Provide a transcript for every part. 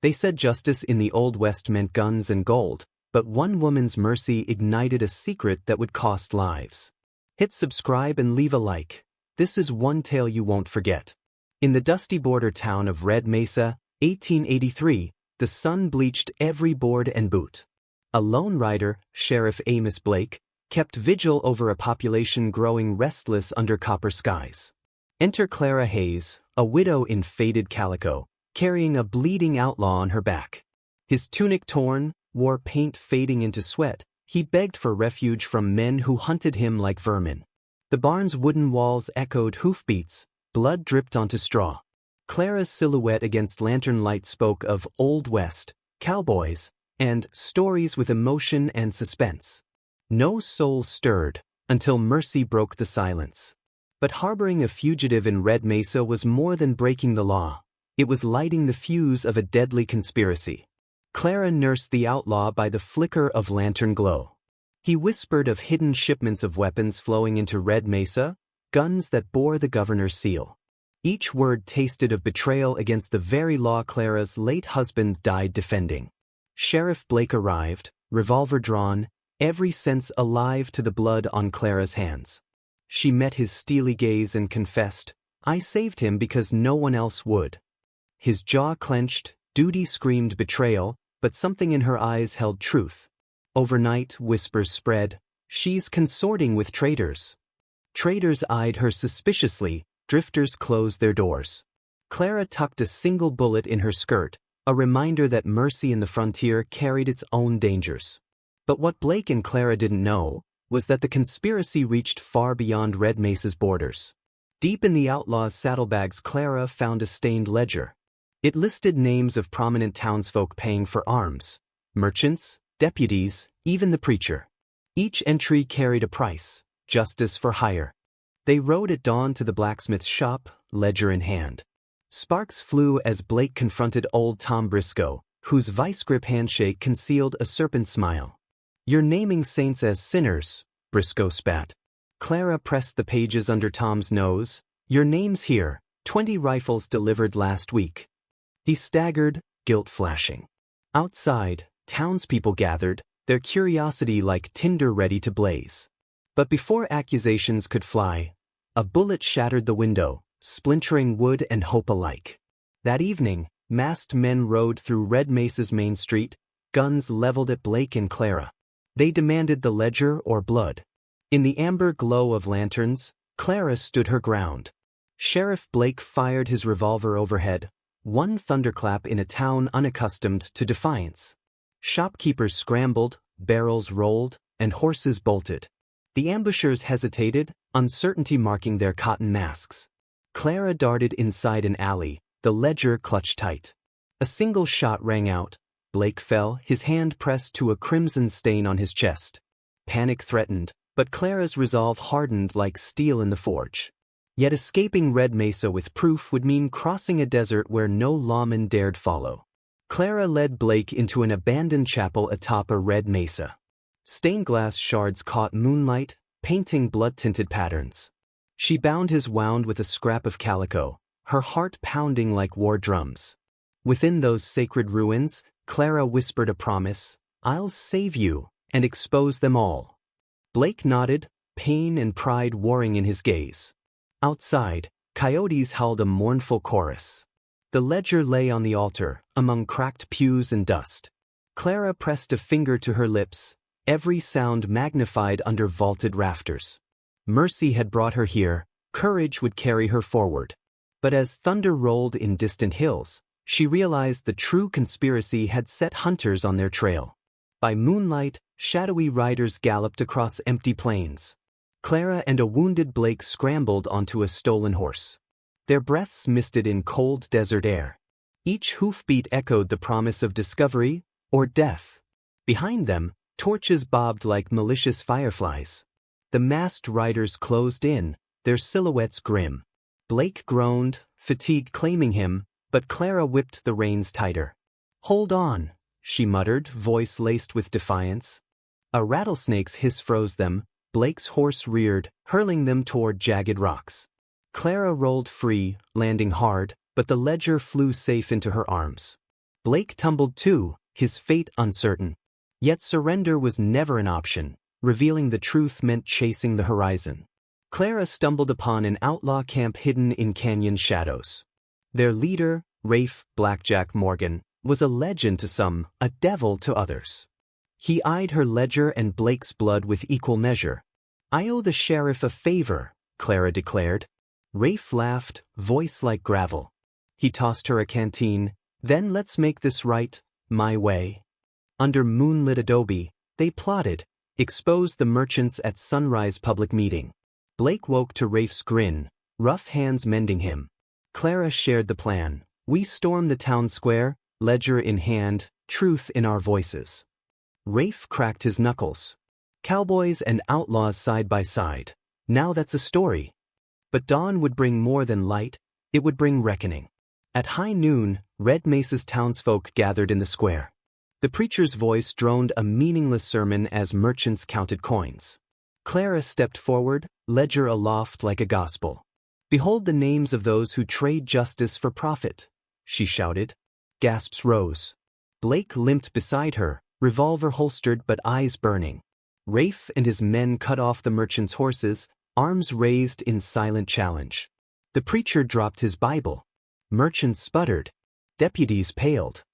They said justice in the Old West meant guns and gold, but one woman's mercy ignited a secret that would cost lives. Hit subscribe and leave a like. This is one tale you won't forget. In the dusty border town of Red Mesa, 1883, the sun bleached every board and boot. A lone rider, Sheriff Amos Blake, kept vigil over a population growing restless under copper skies. Enter Clara Hayes, a widow in faded calico, carrying a bleeding outlaw on her back. His tunic torn, war paint fading into sweat, he begged for refuge from men who hunted him like vermin. The barn's wooden walls echoed hoofbeats, blood dripped onto straw. Clara's silhouette against lantern light spoke of Old West, cowboys, and stories with emotion and suspense. No soul stirred, until mercy broke the silence. But harboring a fugitive in Red Mesa was more than breaking the law. It was lighting the fuse of a deadly conspiracy. Clara nursed the outlaw by the flicker of lantern glow. He whispered of hidden shipments of weapons flowing into Red Mesa, guns that bore the governor's seal. Each word tasted of betrayal against the very law Clara's late husband died defending. Sheriff Blake arrived, revolver drawn, every sense alive to the blood on Clara's hands. She met his steely gaze and confessed, "I saved him because no one else would." His jaw clenched, duty screamed betrayal, but something in her eyes held truth. Overnight, whispers spread, "She's consorting with traitors." Traitors eyed her suspiciously, drifters closed their doors. Clara tucked a single bullet in her skirt, a reminder that mercy in the frontier carried its own dangers. But what Blake and Clara didn't know was that the conspiracy reached far beyond Red Mesa's borders. Deep in the outlaw's saddlebags, Clara found a stained ledger. It listed names of prominent townsfolk paying for arms, merchants, deputies, even the preacher. Each entry carried a price, justice for hire. They rode at dawn to the blacksmith's shop, ledger in hand. Sparks flew as Blake confronted old Tom Briscoe, whose vice-grip handshake concealed a serpent smile. "You're naming saints as sinners," Briscoe spat. Clara pressed the pages under Tom's nose. "Your name's here, 20 rifles delivered last week." He staggered, guilt flashing. Outside, townspeople gathered, their curiosity like tinder ready to blaze. But before accusations could fly, a bullet shattered the window, splintering wood and hope alike. That evening, masked men rode through Red Mesa's main street, guns leveled at Blake and Clara. They demanded the ledger or blood. In the amber glow of lanterns, Clara stood her ground. Sheriff Blake fired his revolver overhead, one thunderclap in a town unaccustomed to defiance. Shopkeepers scrambled, barrels rolled, and horses bolted. The ambushers hesitated, uncertainty marking their cotton masks. Clara darted inside an alley, the ledger clutched tight. A single shot rang out. Blake fell, his hand pressed to a crimson stain on his chest. Panic threatened, but Clara's resolve hardened like steel in the forge. Yet escaping Red Mesa with proof would mean crossing a desert where no lawman dared follow. Clara led Blake into an abandoned chapel atop a red mesa. Stained glass shards caught moonlight, painting blood-tinted patterns. She bound his wound with a scrap of calico, her heart pounding like war drums. Within those sacred ruins, Clara whispered a promise, "I'll save you, and expose them all." Blake nodded, pain and pride warring in his gaze. Outside, coyotes howled a mournful chorus. The ledger lay on the altar, among cracked pews and dust. Clara pressed a finger to her lips, every sound magnified under vaulted rafters. Mercy had brought her here, courage would carry her forward. But as thunder rolled in distant hills, she realized the true conspiracy had set hunters on their trail. By moonlight, shadowy riders galloped across empty plains. Clara and a wounded Blake scrambled onto a stolen horse. Their breaths misted in cold desert air. Each hoofbeat echoed the promise of discovery or death. Behind them, torches bobbed like malicious fireflies. The masked riders closed in, their silhouettes grim. Blake groaned, fatigue claiming him, but Clara whipped the reins tighter. "Hold on," she muttered, voice laced with defiance. A rattlesnake's hiss froze them. Blake's horse reared, hurling them toward jagged rocks. Clara rolled free, landing hard, but the ledger flew safe into her arms. Blake tumbled too, his fate uncertain. Yet surrender was never an option. Revealing the truth meant chasing the horizon. Clara stumbled upon an outlaw camp hidden in canyon shadows. Their leader, Rafe Blackjack Morgan, was a legend to some, a devil to others. He eyed her ledger and Blake's blood with equal measure. "I owe the sheriff a favor," Clara declared. Rafe laughed, voice like gravel. He tossed her a canteen. "Then let's make this right, my way." Under moonlit adobe, they plotted, exposed the merchants at sunrise public meeting. Blake woke to Rafe's grin, rough hands mending him. Clara shared the plan. We stormed the town square, ledger in hand, truth in our voices. Rafe cracked his knuckles. Cowboys and outlaws side by side. Now that's a story. But dawn would bring more than light, it would bring reckoning. At high noon, Red Mesa's townsfolk gathered in the square. The preacher's voice droned a meaningless sermon as merchants counted coins. Clara stepped forward, ledger aloft like a gospel. "Behold the names of those who trade justice for profit," she shouted. Gasps rose. Blake limped beside her, revolver holstered but eyes burning. Rafe and his men cut off the merchants' horses, arms raised in silent challenge. The preacher dropped his Bible. Merchants sputtered. Deputies paled.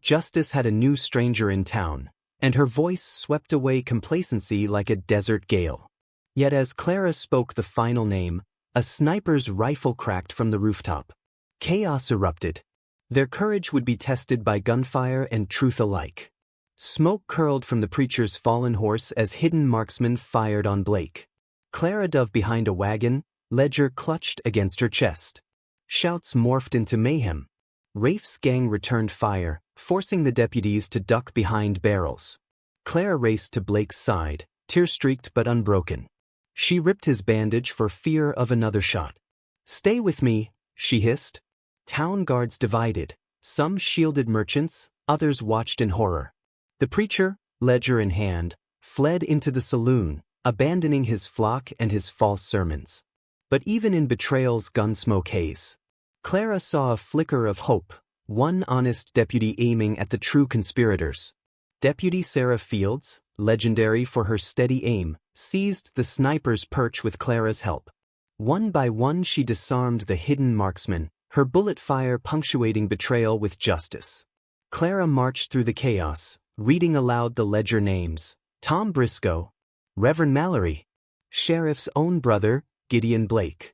Justice had a new stranger in town, and her voice swept away complacency like a desert gale. Yet as Clara spoke the final name, a sniper's rifle cracked from the rooftop. Chaos erupted. Their courage would be tested by gunfire and truth alike. Smoke curled from the preacher's fallen horse as hidden marksmen fired on Blake. Clara dove behind a wagon, ledger clutched against her chest. Shouts morphed into mayhem. Rafe's gang returned fire, forcing the deputies to duck behind barrels. Clara raced to Blake's side, tear-streaked but unbroken. She ripped his bandage for fear of another shot. "Stay with me," she hissed. Town guards divided. Some shielded merchants, others watched in horror. The preacher, ledger in hand, fled into the saloon, abandoning his flock and his false sermons. But even in betrayal's gunsmoke haze, Clara saw a flicker of hope, one honest deputy aiming at the true conspirators. Deputy Sarah Fields, legendary for her steady aim, seized the sniper's perch with Clara's help. One by one she disarmed the hidden marksman, her bullet fire punctuating betrayal with justice. Clara marched through the chaos, reading aloud the ledger names: Tom Briscoe, Reverend Mallory, Sheriff's own brother, Gideon Blake.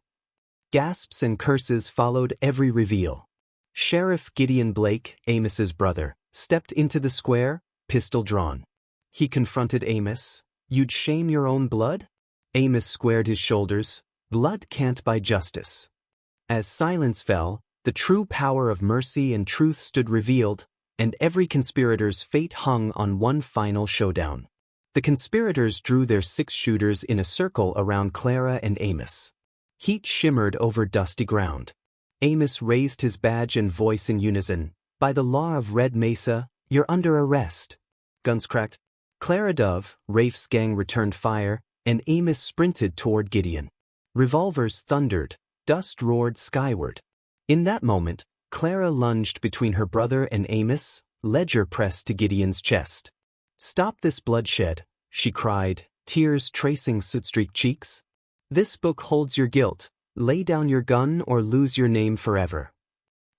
Gasps and curses followed every reveal. Sheriff Gideon Blake, Amos's brother, stepped into the square, pistol drawn. He confronted Amos. "You'd shame your own blood?" Amos squared his shoulders. "Blood can't buy justice." As silence fell, the true power of mercy and truth stood revealed, and every conspirator's fate hung on one final showdown. The conspirators drew their six-shooters in a circle around Clara and Amos. Heat shimmered over dusty ground. Amos raised his badge and voice in unison. "By the law of Red Mesa, you're under arrest." Guns cracked. Clara Dove, Rafe's gang returned fire, and Amos sprinted toward Gideon. Revolvers thundered, dust roared skyward. In that moment, Clara lunged between her brother and Amos, ledger pressed to Gideon's chest. "Stop this bloodshed," she cried, tears tracing soot-streaked cheeks. "This book holds your guilt. Lay down your gun or lose your name forever."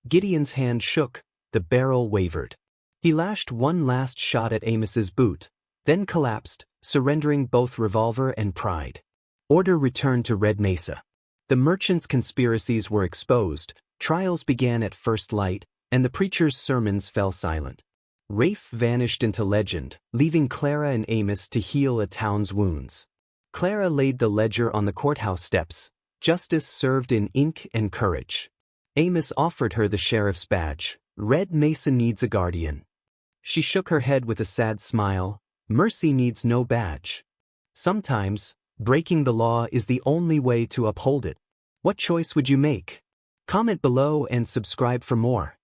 Gideon's hand shook, the barrel wavered. He lashed one last shot at Amos's boot, then collapsed, surrendering both revolver and pride. Order returned to Red Mesa. The merchants' conspiracies were exposed, trials began at first light, and the preacher's sermons fell silent. Rafe vanished into legend, leaving Clara and Amos to heal a town's wounds. Clara laid the ledger on the courthouse steps, justice served in ink and courage. Amos offered her the sheriff's badge. "Red Mesa needs a guardian." She shook her head with a sad smile. "Mercy needs no badge. Sometimes, breaking the law is the only way to uphold it." What choice would you make? Comment below and subscribe for more.